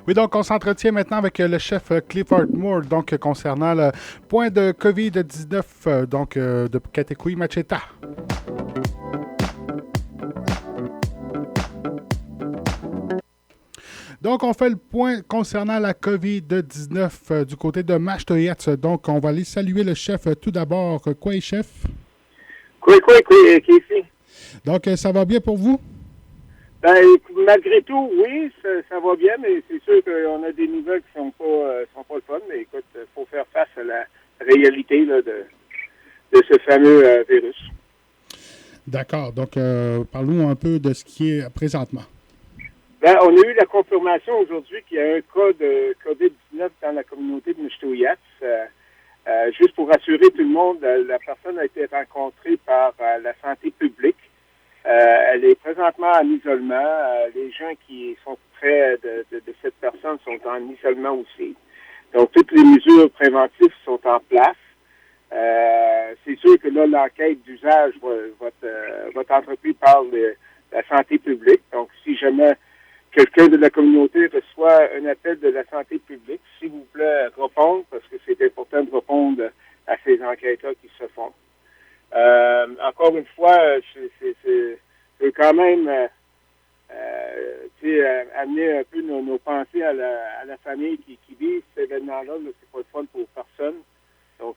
Oui, donc on s'entretient maintenant avec le chef Clifford Moore, donc concernant le point de COVID-19, de Katekui Macheta. Donc, on fait le point concernant la COVID-19 du côté de Machtoyets. Donc, on va aller saluer le chef tout d'abord. Quoi, chef? Quoi, Casey? Donc, ça va bien pour vous? Ben, malgré tout, oui, ça va bien, mais c'est sûr qu'on a des nouvelles qui sont pas le fun. Mais écoute, il faut faire face à la réalité là, de ce fameux virus. D'accord. Donc, parlons un peu de ce qui est présentement. Ben, on a eu la confirmation aujourd'hui qu'il y a un cas de COVID-19 dans la communauté de Mishtouyats. Juste pour rassurer tout le monde, la personne a été rencontrée par la santé publique. Elle est présentement en isolement. Les gens qui sont près de cette personne sont en isolement aussi. Donc, toutes les mesures préventives sont en place. C'est sûr que là, l'enquête d'usage, votre entreprise parle de la santé publique. Donc, si jamais quelqu'un de la communauté reçoit un appel de la santé publique, s'il vous plaît, répondre, parce que c'est important de répondre à ces enquêtes-là qui se font. Encore une fois, c'est quand même amener un peu nos pensées à la famille qui vit cet événement-là. Là, c'est pas le fun pour personne. Donc,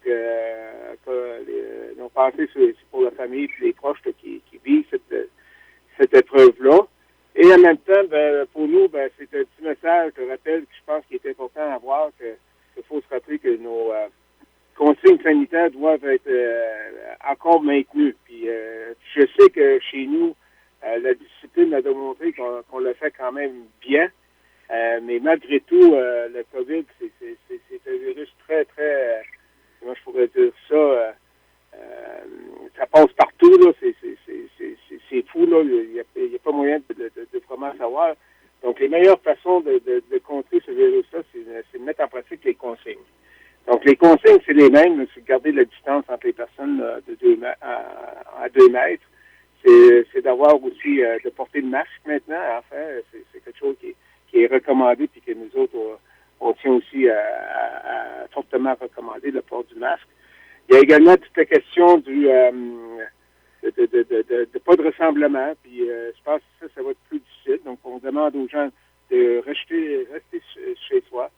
nos pensées, c'est pour la famille et les proches là, qui vivent cette épreuve-là. Et en même temps, ben, pour nous, ben, c'est un petit message de rappel que je pense qu'il est important à avoir, qu'il faut se rappeler que nos consignes sanitaires doivent être encore maintenues. Puis je sais que chez nous, la discipline a démontré qu'on le fait quand même bien. Mais malgré tout, le COVID, c'est un virus très, très, comment je pourrais dire ça, ça passe partout, là. C'est fou, là. Il n'y a pas moyen de vraiment savoir. Donc, les meilleures façons de contrer ce virus-là, c'est de mettre en pratique les consignes. Donc, les consignes, c'est les mêmes. C'est de garder la distance entre les personnes à 2 mètres. C'est d'avoir aussi, de porter le masque maintenant. Enfin, c'est quelque chose qui est recommandé puis que nous autres, on tient aussi à fortement recommander le port du masque. Il y a également toute la question de pas de rassemblement. Puis je pense que ça va être plus difficile. Donc, on demande aux gens de rester chez soi,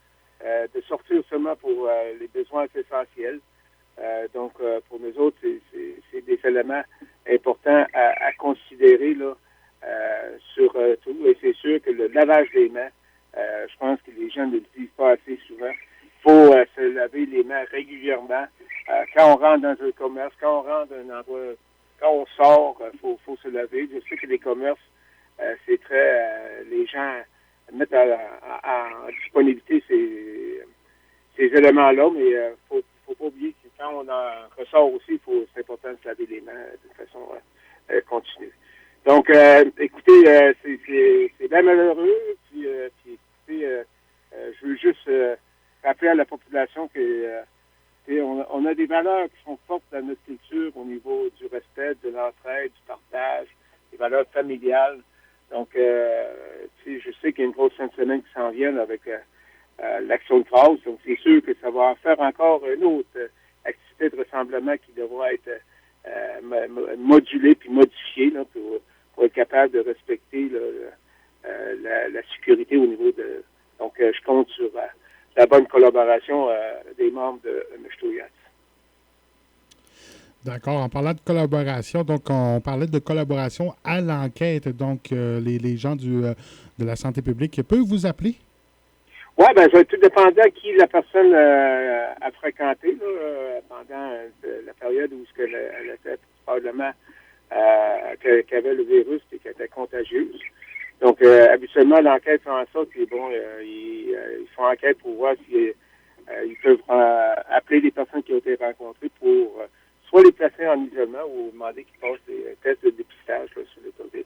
de sortir seulement pour les besoins essentiels. Donc, pour nous autres, c'est des éléments importants à considérer là, sur tout. Et c'est sûr que le lavage des mains, je pense que les gens ne le disent pas assez souvent. Il faut se laver les mains régulièrement. Quand on rentre dans un commerce, quand on rentre dans un endroit, quand on sort, faut se laver. Je sais que les commerces, c'est très... les gens mettent en disponibilité ces éléments-là, mais faut pas oublier que quand on en ressort aussi, c'est important de se laver les mains de façon continue. Donc, écoutez, c'est bien malheureux, puis écoutez, je veux juste rappeler à la population que on a des valeurs qui sont fortes dans notre culture au niveau du respect, de l'entraide, du partage, des valeurs familiales. Donc, je sais qu'il y a une grosse fin de semaine qui s'en vient là, avec l'action de grâce. Donc, c'est sûr que ça va en faire encore une autre activité de rassemblement qui devra être modulée puis modifiée là, pour être capable de respecter là, la sécurité au niveau de... Donc, je compte sur la bonne collaboration des membres de Mishtouyats. D'accord. En parlant de collaboration, donc on parlait de collaboration à l'enquête. Donc, les gens de la santé publique peuvent vous appeler? Oui, ben, ça va tout dépendre à qui la personne a fréquenté là, pendant la période où elle était probablement qu'elle avait le virus et qu'elle était contagieuse. Donc, habituellement, l'enquête fait en sorte qu'ils ils font enquête pour voir si ils peuvent appeler les personnes qui ont été rencontrées pour soit les placer en isolement ou demander qu'ils passent des tests de dépistage là, sur le COVID.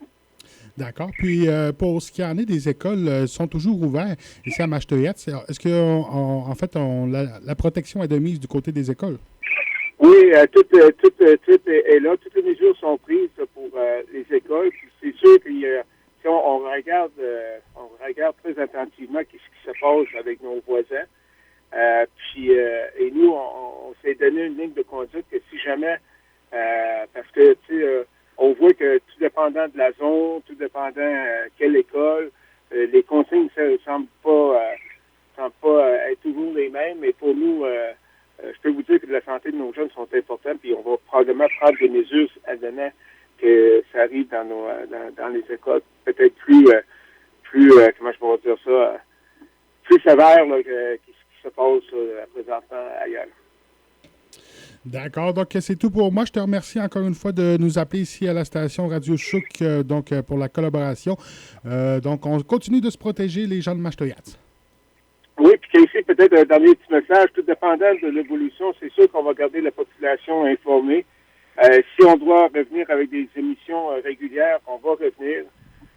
D'accord. Puis, pour ce qui en est des écoles, sont toujours ouvertes ici à Machtoyets. Est-ce que, en fait, la protection est de mise du côté des écoles? Oui, tout est là. Toutes les mesures sont prises pour les écoles. Puis c'est sûr qu'il y a, si on regarde, regarde très attentivement ce qui se passe avec nos voisins. Et nous, on s'est donné une ligne de conduite que si jamais, parce que, tu sais, on voit que tout dépendant de la zone, tout dépendant quelle école, les consignes ne semblent pas être toujours les mêmes. Mais pour nous, je peux vous dire que la santé de nos jeunes sont importantes, puis on va probablement prendre des mesures advenant que ça arrive dans les écoles, peut-être plus comment je pourrais dire ça, plus sévère là, qui se passe présentement ailleurs. D'accord, donc c'est tout pour moi. Je te remercie encore une fois de nous appeler ici à la station Radio Chouk pour la collaboration. Donc, on continue de se protéger, les gens de Mashtoyatz. Oui, puis Casey, peut-être un dernier petit message, tout dépendant de l'évolution, c'est sûr qu'on va garder la population informée. Si on doit revenir avec des émissions régulières, on va revenir.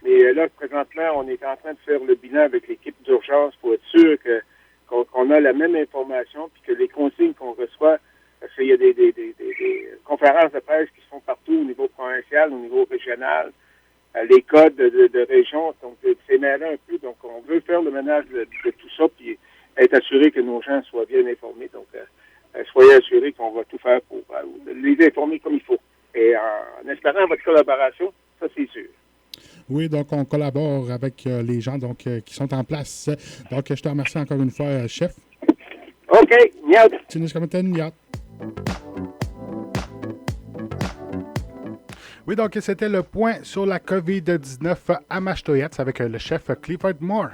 Mais là, présentement, on est en train de faire le bilan avec l'équipe d'urgence pour être sûr qu'on a la même information, puis que les consignes qu'on reçoit, parce qu'il y a des conférences de presse qui se font partout au niveau provincial, au niveau régional, les codes de région, donc c'est mêlé un peu. Donc, on veut faire le ménage de tout ça, puis être assuré que nos gens soient bien informés. Donc, soyez assurés qu'on va tout faire pour les informer comme il faut. Et en espérant votre collaboration, ça c'est sûr. Oui, donc on collabore avec les gens qui sont en place. Donc, je te remercie encore une fois, chef. OK, Niat. Oui, donc c'était le point sur la COVID-19 à Mashtoyatz avec le chef Clifford Moore.